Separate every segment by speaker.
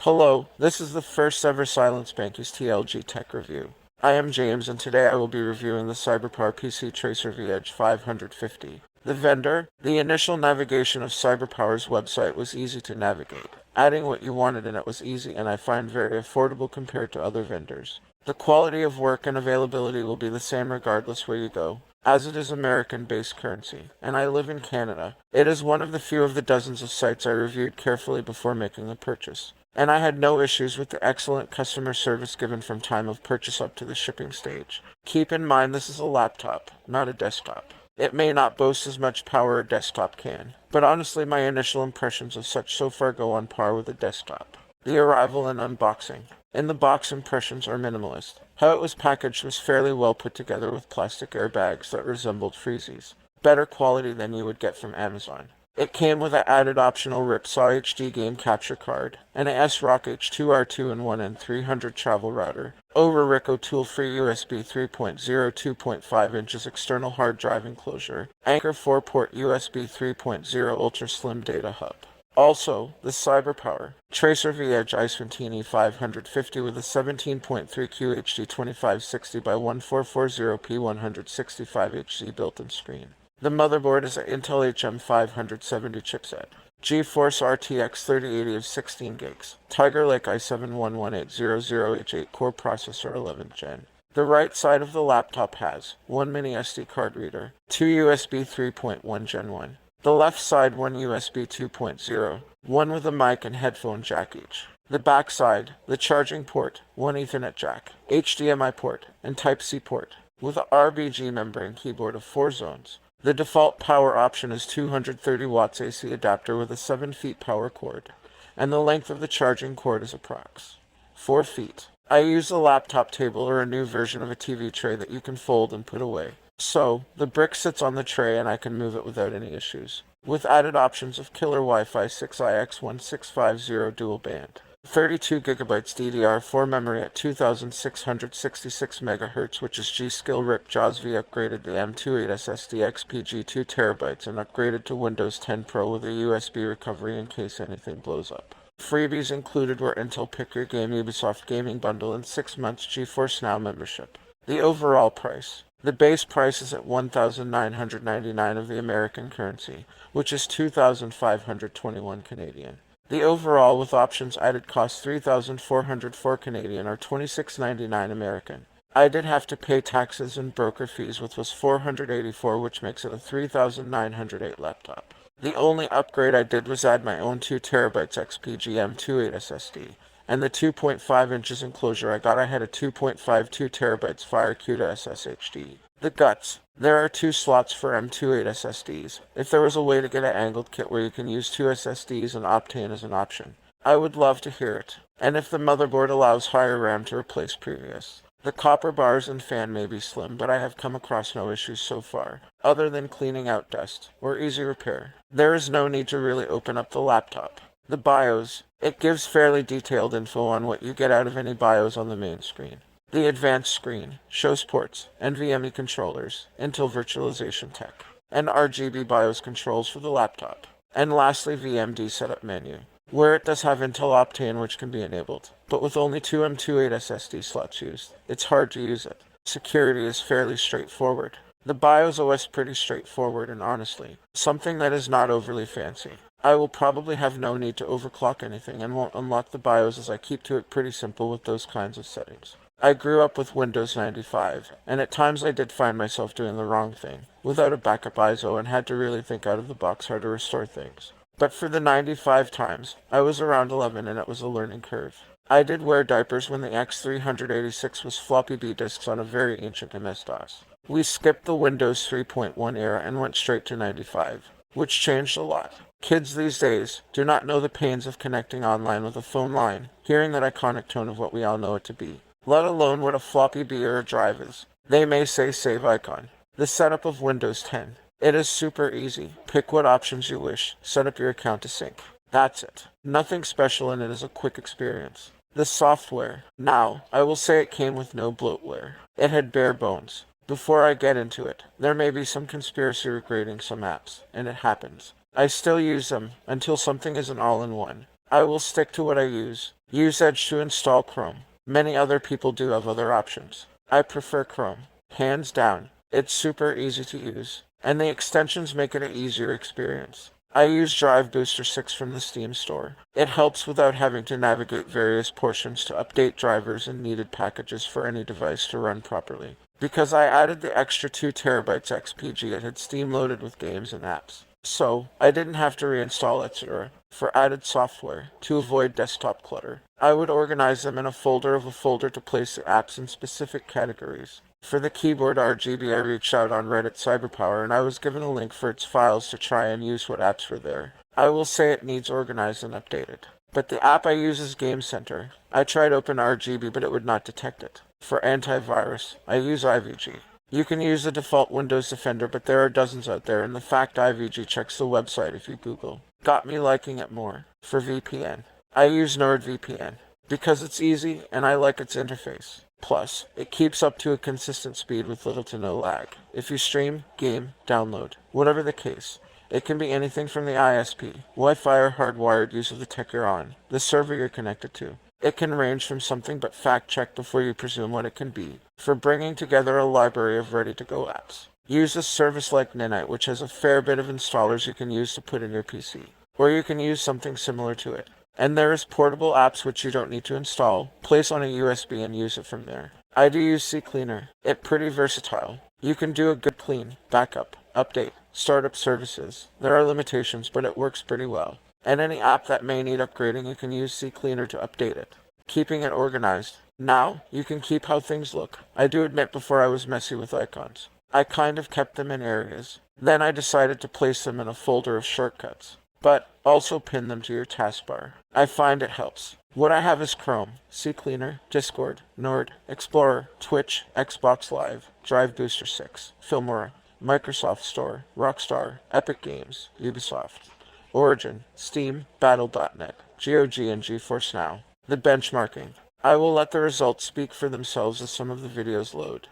Speaker 1: Hello, this is the first ever SilentSpanky's TLG Tech Review. I am James, and today I will be reviewing the CyberPower PC Tracer V Edge 550. The vendor, the initial navigation of CyberPower's website was easy to navigate. Adding what you wanted in it was easy, and I find very affordable compared to other vendors. The quality of work and availability will be the same regardless where you go, as it is American-based currency, and I live in Canada. It is one of the few of the dozens of sites I reviewed carefully before making the purchase, and I had no issues with the excellent customer service given from time of purchase up to the shipping stage. Keep in mind this is a laptop, not a desktop. It may not boast as much power a desktop can, but honestly my initial impressions of such so far go on par with a desktop. The arrival and unboxing. In the box, impressions are minimalist. How it was packaged was fairly well put together with plastic airbags that resembled Freebies. Better quality than you would get from Amazon. It came with an added optional RipSaw HD game capture card, and a SRock H2R2 in 1N300 travel router, Rico tool-free USB 3.0 2.5 inches external hard drive enclosure, Anchor 4-port USB 3.0 ultra slim data hub. Also, the CyberPower Tracer V Edge i17E 550 with a 17.3 QHD 2560 by 1440p 165Hz built-in screen. The motherboard is an Intel HM570 chipset, GeForce RTX 3080 of 16 gigs, Tiger Lake i7-11800H8 core processor 11th gen. The right side of the laptop has one mini SD card reader, two USB 3.1 Gen 1. The left side, one USB 2.0, one with a mic and headphone jack each. The back side, the charging port, one Ethernet jack, HDMI port, and Type-C port, with a RGB membrane keyboard of 4 zones. The default power option is 230 watts AC adapter with a 7 feet power cord, and the length of the charging cord is approx. 4 feet. I use a laptop table or a new version of a TV tray that you can fold and put away. So, the brick sits on the tray and I can move it without any issues, with added options of killer Wi-Fi 6IX1650 dual band, 32GB DDR4 memory at 2666 MHz, which is G.Skill RIP JAWS V, upgraded to M.2.8 SSD XPG 2TB and upgraded to Windows 10 Pro with a USB recovery in case anything blows up. Freebies included were Intel Pick Your Game Ubisoft Gaming Bundle and 6 months GeForce Now membership. The overall price. The base price is at $1,999 of the American currency, which is $2,521 Canadian. The overall with options added cost $3,404 Canadian or $26.99 American. I did have to pay taxes and broker fees, which was $484, which makes it a $3,908 laptop. The only upgrade I did was add my own 2TB XPG M.2.8 SSD. And the 2.5 inches enclosure I got, I had a 2.52 terabytes FireQ to SSHD. The guts. There are 2 slots for M.2.8 SSDs. If there was a way to get an angled kit where you can use 2 SSDs and Optane as an option, I would love to hear it. And if the motherboard allows higher RAM to replace previous. The copper bars and fan may be slim, but I have come across no issues so far, other than cleaning out dust, or easy repair. There is no need to really open up the laptop. The BIOS. It gives fairly detailed info on what you get out of any BIOS on the main screen. The advanced screen shows ports, NVMe controllers, Intel virtualization tech, and RGB BIOS controls for the laptop. And lastly, VMD setup menu, where it does have Intel Optane which can be enabled, but with only 2 M.2.8 SSD slots used, it's hard to use it. Security is fairly straightforward. The BIOS OS pretty straightforward and honestly, something that is not overly fancy. I will probably have no need to overclock anything and won't unlock the BIOS as I keep to it pretty simple with those kinds of settings. I grew up with Windows 95, and at times I did find myself doing the wrong thing, without a backup ISO, and had to really think out of the box how to restore things. But for the 95 times, I was around 11 and it was a learning curve. I did wear diapers when the X386 was floppy B disks on a very ancient MS-DOS. We skipped the Windows 3.1 era and went straight to 95, which changed a lot. Kids these days do not know the pains of connecting online with a phone line, hearing that iconic tone of what we all know it to be, let alone what a floppy B or a drive is. They may say save icon. The setup of Windows 10. It is super easy. Pick what options you wish, set up your account to sync. That's it. Nothing special, and it is a quick experience. The software. Now, I will say it came with no bloatware. It had bare bones. Before I get into it, there may be some conspiracy regarding some apps, and it happens. I still use them until something is an all-in-one. I will stick to what I use. Use Edge to install Chrome. Many other people do have other options. I prefer Chrome. Hands down. It's super easy to use, and the extensions make it an easier experience. I use Drive Booster 6 from the Steam store. It helps without having to navigate various portions to update drivers and needed packages for any device to run properly. Because I added the extra 2 TB XPG, it had Steam loaded with games and apps. So, I didn't have to reinstall etc. for added software to avoid desktop clutter. I would organize them in a folder to place the apps in specific categories. For the keyboard RGB, I reached out on Reddit CyberPower and I was given a link for its files to try and use what apps were there. I will say it needs organized and updated. But the app I use is Game Center. I tried OpenRGB but it would not detect it. For antivirus, I use IVG. You can use the default Windows Defender, but there are dozens out there, and the fact IVG checks the website if you Google got me liking it more. For VPN, I use NordVPN because it's easy and I like its interface. Plus, it keeps up to a consistent speed with little to no lag. If you stream, game, download, whatever the case, it can be anything from the ISP, Wi-Fi or hardwired use of the tech you're on, the server you're connected to. It can range from something but fact-check before you presume what it can be, for bringing together a library of ready-to-go apps. Use a service like Ninite, which has a fair bit of installers you can use to put in your PC, or you can use something similar to it. And there is portable apps which you don't need to install. Place on a USB and use it from there. I do use CCleaner. It's pretty versatile. You can do a good clean, backup, update, startup services. There are limitations, but it works pretty well. And any app that may need upgrading, you can use CCleaner to update it, keeping it organized. Now, you can keep how things look. I do admit before I was messy with icons. I kind of kept them in areas. Then I decided to place them in a folder of shortcuts, but also pin them to your taskbar. I find it helps. What I have is Chrome, CCleaner, Discord, Nord, Explorer, Twitch, Xbox Live, Drive Booster 6, Filmora, Microsoft Store, Rockstar, Epic Games, Ubisoft, Origin, Steam, Battle.net, GOG, and GeForce Now. The benchmarking. I will let the results speak for themselves as some of the videos load.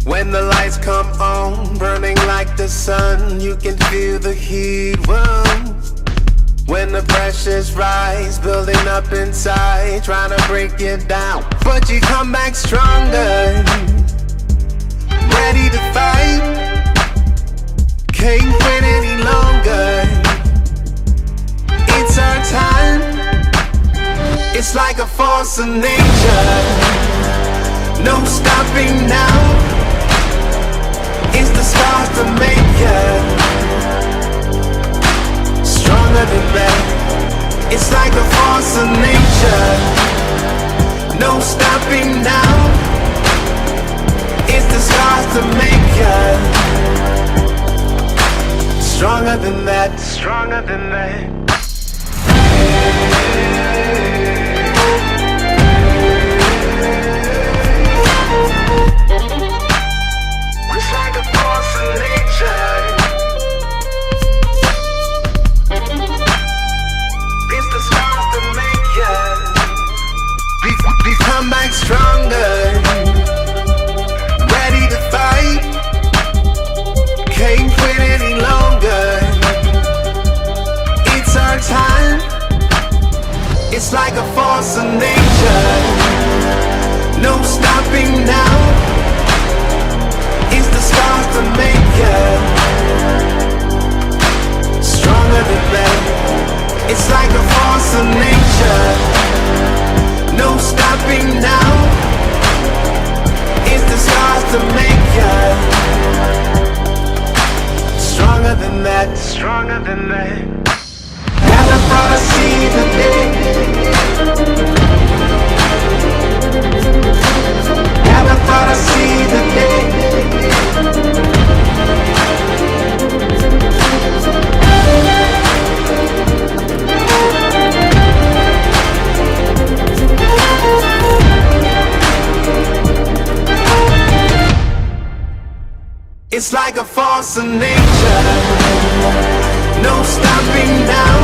Speaker 2: When the lights come on, burning like the sun, you can feel the heat. Whoa. When the pressures rise, building up inside, trying to break you down, but you come back stronger, ready to fight. Can't wait any longer. It's our time. It's like a force of nature. No stopping now. It's the stars to make you stronger than that. It's like a force of nature. No stopping now. It's the stars to make you stronger than that. Stronger than that. It's like a force of nature. It's the stars that make you come back stronger, ready to fight. Can't quit any longer. It's our time. It's like a force of nature. No stopping now. It's the stars to make you stronger than that. It's like a force of nature. No stopping now. It's the stars to make you stronger than that. Stronger than that. Never thought I'd see the day. Never thought I'd see the day. It's like a force of nature, no stopping now.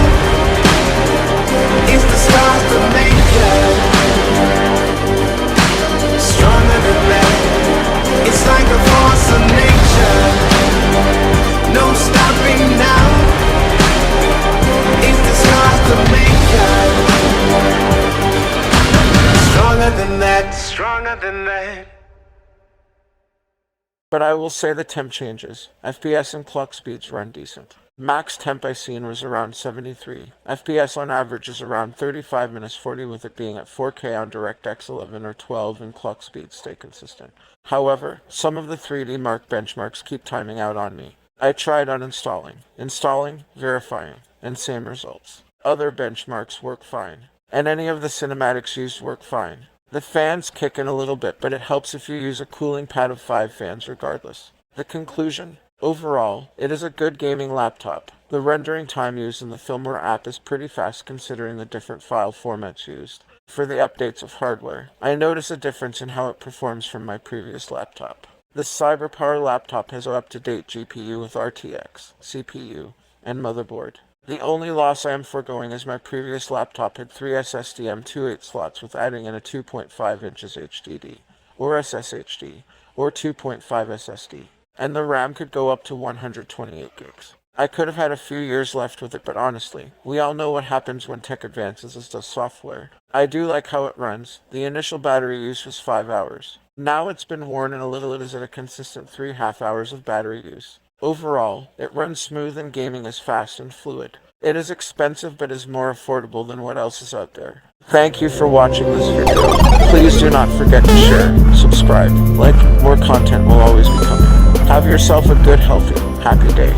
Speaker 2: It's the stars that make you stronger than that. It's like a force of nature, no stopping now. It's the stars that make you stronger than that, stronger than that.
Speaker 1: But I will say the temp changes. FPS and clock speeds run decent. Max temp I seen was around 73. FPS on average is around 35-40, with it being at 4K on DirectX 11 or 12, and clock speeds stay consistent. However, some of the 3D Mark benchmarks keep timing out on me. I tried uninstalling, installing, verifying, and same results. Other benchmarks work fine, and any of the cinematics used work fine. The fans kick in a little bit, but it helps if you use a cooling pad of 5 fans regardless. The conclusion? Overall, it is a good gaming laptop. The rendering time used in the Filmora app is pretty fast considering the different file formats used. For the updates of hardware, I notice a difference in how it performs from my previous laptop. The CyberPower laptop has an up-to-date GPU with RTX, CPU, and motherboard. The only loss I am foregoing is my previous laptop had 3 SSD M.2.8 slots with adding in a 2.5 inches HDD, or SSHD, or 2.5 SSD, and the RAM could go up to 128 gigs. I could have had a few years left with it, but honestly, we all know what happens when tech advances as does software. I do like how it runs. The initial battery use was 5 hours. Now it's been worn and a little, it is at a consistent 3.5 hours of battery use. Overall, it runs smooth and gaming is fast and fluid. It is expensive but is more affordable than what else is out there. Thank you for watching this video. Please do not forget to share, subscribe, like, more content will always be coming. Have yourself a good, healthy, happy day.